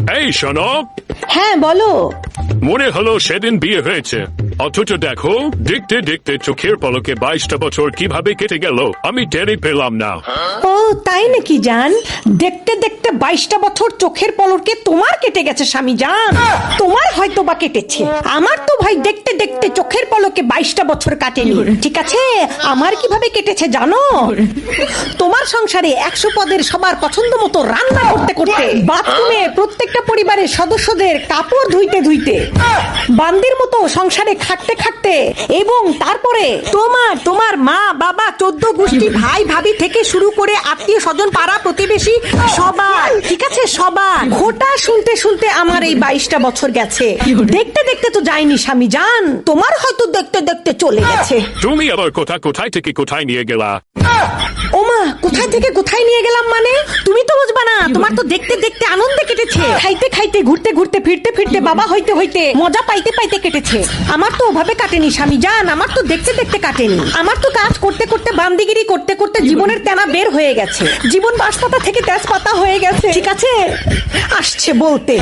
এই শোনো, হ্যাঁ বলো। মনে হলো সেদিন বিয়ে হয়েছে, অথচ দেখো দেখতে দেখতে চোখের পলকে 22টা বছর কিভাবে কেটে গেল আমি টেরই পেলাম না। ও তাই নাকি জান? দেখতে দেখতে 22টা বছর চোখের পলকে তোমার কেটে গেছে স্বামী জান। তোমার হয়তো বা কেটেছে, আমার তো ভাই দেখতে দেখতে চোখের পলকে 22টা বছর কাটেনি। ঠিক আছে, আমার কিভাবে কেটেছে জানো? তোমার সংসারে 100 পদের সবার পছন্দ মতো রান্না করতে করতে, বাথরুমে প্রত্যেকটা পরিবারের সদস্যদের কাপড় ধুইতে ধুইতে, বান্দির মতো সংসারে খাটতে খাটতে, এবং তারপরে তোমার মা বাবা 14 গোষ্ঠী ভাই ভাবি থেকে শুরু করে আত্মীয় স্বজন পাড়া প্রতিবেশী সবার, ঠিক আছে সবার ঘোটা শুনতে শুনতে আমার এই 22টা বছর গেছে। দেখতে দেখতে তো যায়নি স্বামী জান, তোমার হয়তো দেখতে দেখতে চলে গেছে। তুমি আবার কোথায় থেকে কোথায় নিয়ে গেলা? ওমা, কোথায় থেকে কোথায় নিয়ে গেলাম মানে? তুমি তো বুঝবা না, তোমার তো দেখতে দেখতে আনন্দে কেটেছে, খাইতে খাইতে ঘুরতে ঘুরতে ফিরতে ফিরতে বাবা হইতে হইতে মজা পাইতে পাইতে কেটেছে। আমার তো ওভাবে কাটেনি স্বামী জান, আমার তো দেখতে দেখতে কাটেনি। আমার তো কাজ করতে করতে বান্দিগিরি করতে করতে জীবনের তেনা বের হয়ে গেছে, জীবন বাঁশপাতা থেকে তেজপাতা হয়ে গেছে। ঠিক আছে, আসছে বলতে।